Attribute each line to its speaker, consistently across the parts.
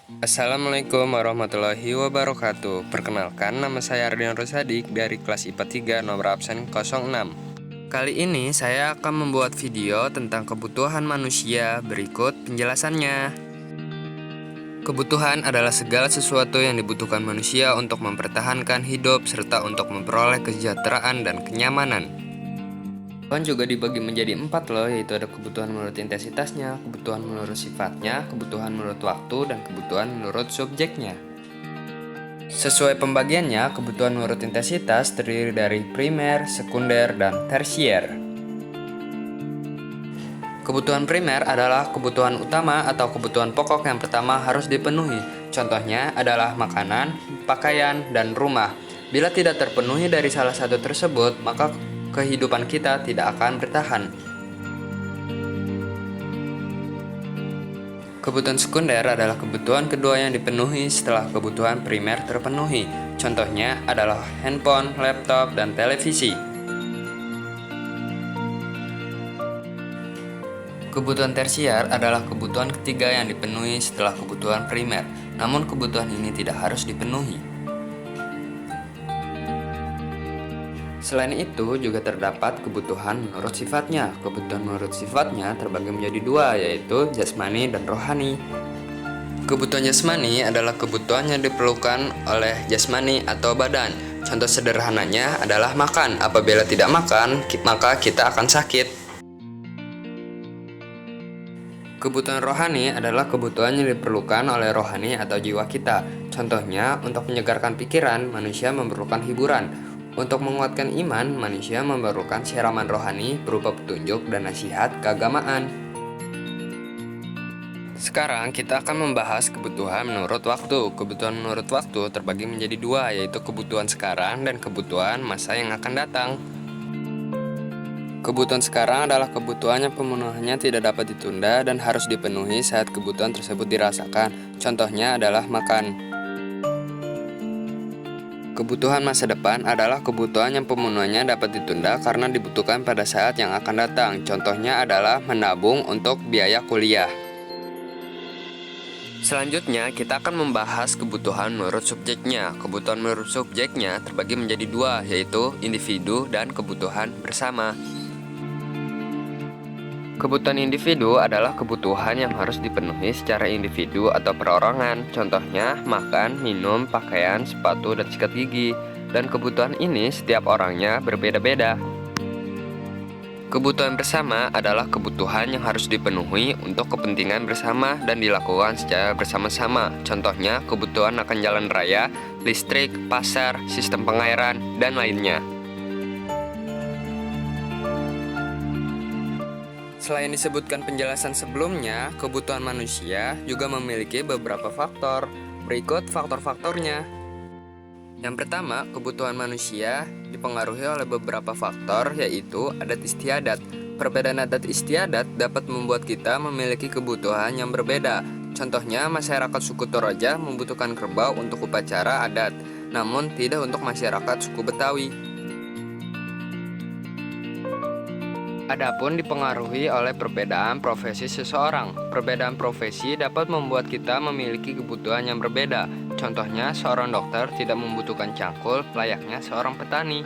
Speaker 1: Assalamualaikum warahmatullahi wabarakatuh. Perkenalkan, nama saya Ardian Rosadik dari kelas IPA 3 nomor absen 06. Kali ini saya akan membuat video tentang kebutuhan manusia. Berikut penjelasannya. Kebutuhan adalah segala sesuatu yang dibutuhkan manusia untuk mempertahankan hidup serta untuk memperoleh kesejahteraan dan kenyamanan. Kebutuhan juga dibagi menjadi 4 loh, yaitu ada kebutuhan menurut intensitasnya, kebutuhan menurut sifatnya, kebutuhan menurut waktu, dan kebutuhan menurut subjeknya. Sesuai pembagiannya, kebutuhan menurut intensitas terdiri dari primer, sekunder, dan tersier. Kebutuhan primer adalah kebutuhan utama atau kebutuhan pokok yang pertama harus dipenuhi. Contohnya adalah makanan, pakaian, dan rumah. Bila tidak terpenuhi dari salah satu tersebut, maka kehidupan kita tidak akan bertahan. Kebutuhan sekunder adalah kebutuhan kedua yang dipenuhi setelah kebutuhan primer terpenuhi. Contohnya adalah handphone, laptop, dan televisi. Kebutuhan tersier adalah kebutuhan ketiga yang dipenuhi setelah kebutuhan primer, namun kebutuhan ini tidak harus dipenuhi. Selain itu, juga terdapat kebutuhan menurut sifatnya. Kebutuhan menurut sifatnya terbagi menjadi dua, yaitu jasmani dan rohani. Kebutuhan jasmani adalah kebutuhan yang diperlukan oleh jasmani atau badan. Contoh sederhananya adalah makan. Apabila tidak makan, maka kita akan sakit. Kebutuhan rohani adalah kebutuhan yang diperlukan oleh rohani atau jiwa kita. Contohnya, untuk menyegarkan pikiran, manusia memerlukan hiburan. Untuk menguatkan iman, manusia memerlukan siraman rohani berupa petunjuk dan nasihat keagamaan. Sekarang kita akan membahas kebutuhan menurut waktu. Kebutuhan menurut waktu terbagi menjadi dua, yaitu kebutuhan sekarang dan kebutuhan masa yang akan datang. Kebutuhan sekarang adalah kebutuhan yang pemenuhannya tidak dapat ditunda dan harus dipenuhi saat kebutuhan tersebut dirasakan. Contohnya adalah makan. Kebutuhan masa depan adalah kebutuhan yang pemenuhannya dapat ditunda karena dibutuhkan pada saat yang akan datang. Contohnya adalah menabung untuk biaya kuliah. Selanjutnya, kita akan membahas kebutuhan menurut subjeknya. Kebutuhan menurut subjeknya terbagi menjadi dua, yaitu individu dan kebutuhan bersama. Kebutuhan individu adalah kebutuhan yang harus dipenuhi secara individu atau perorangan. Contohnya, makan, minum, pakaian, sepatu, dan sikat gigi. Dan kebutuhan ini setiap orangnya berbeda-beda. Kebutuhan bersama adalah kebutuhan yang harus dipenuhi untuk kepentingan bersama dan dilakukan secara bersama-sama. Contohnya, kebutuhan akan jalan raya, listrik, pasar, sistem pengairan, dan lainnya. Selain disebutkan penjelasan sebelumnya, kebutuhan manusia juga memiliki beberapa faktor. Berikut faktor-faktornya. Yang pertama, kebutuhan manusia dipengaruhi oleh beberapa faktor, yaitu adat istiadat. Perbedaan adat istiadat dapat membuat kita memiliki kebutuhan yang berbeda. Contohnya, masyarakat suku Toraja membutuhkan kerbau untuk upacara adat, namun tidak untuk masyarakat suku Betawi. Adapun dipengaruhi oleh perbedaan profesi seseorang. Perbedaan profesi dapat membuat kita memiliki kebutuhan yang berbeda. Contohnya, seorang dokter tidak membutuhkan cangkul layaknya seorang petani.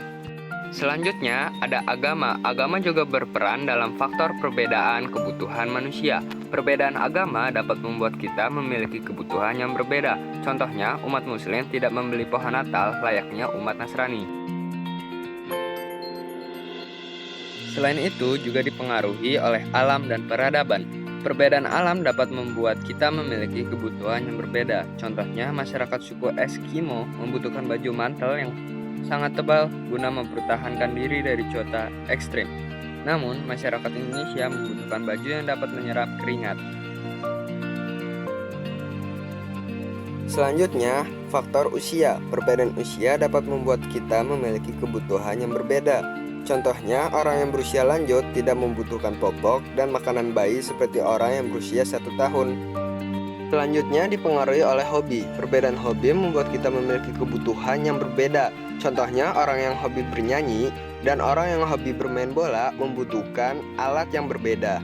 Speaker 1: Selanjutnya, ada agama. Agama juga berperan dalam faktor perbedaan kebutuhan manusia. Perbedaan agama dapat membuat kita memiliki kebutuhan yang berbeda. Contohnya, umat Muslim tidak membeli pohon Natal layaknya umat Nasrani. Selain itu, juga dipengaruhi oleh alam dan peradaban. Perbedaan alam dapat membuat kita memiliki kebutuhan yang berbeda. Contohnya, masyarakat suku Eskimo membutuhkan baju mantel yang sangat tebal guna mempertahankan diri dari cuaca ekstrim. Namun, masyarakat Indonesia membutuhkan baju yang dapat menyerap keringat. Selanjutnya, faktor usia. Perbedaan usia dapat membuat kita memiliki kebutuhan yang berbeda. Contohnya, orang yang berusia lanjut tidak membutuhkan popok dan makanan bayi seperti orang yang berusia 1 tahun. Selanjutnya dipengaruhi oleh hobi. Perbedaan hobi membuat kita memiliki kebutuhan yang berbeda. Contohnya, orang yang hobi bernyanyi dan orang yang hobi bermain bola membutuhkan alat yang berbeda.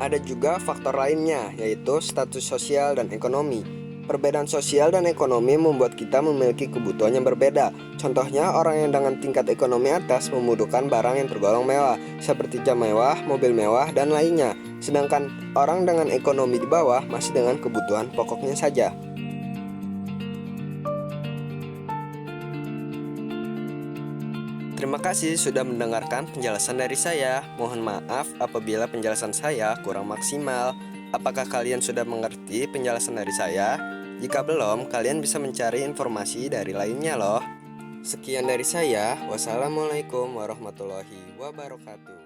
Speaker 1: Ada juga faktor lainnya, yaitu status sosial dan ekonomi.
Speaker 2: Perbedaan sosial dan ekonomi membuat kita memiliki kebutuhan yang berbeda. Contohnya, orang yang dengan tingkat ekonomi atas membutuhkan barang yang tergolong mewah, seperti jam mewah, mobil mewah, dan lainnya. Sedangkan orang dengan ekonomi di bawah masih dengan kebutuhan pokoknya saja. Terima kasih sudah mendengarkan penjelasan dari saya. Mohon maaf apabila penjelasan saya kurang maksimal. Apakah kalian sudah mengerti penjelasan dari saya? Jika belum, kalian bisa mencari informasi dari lainnya loh. Sekian dari saya. Wassalamualaikum warahmatullahi wabarakatuh.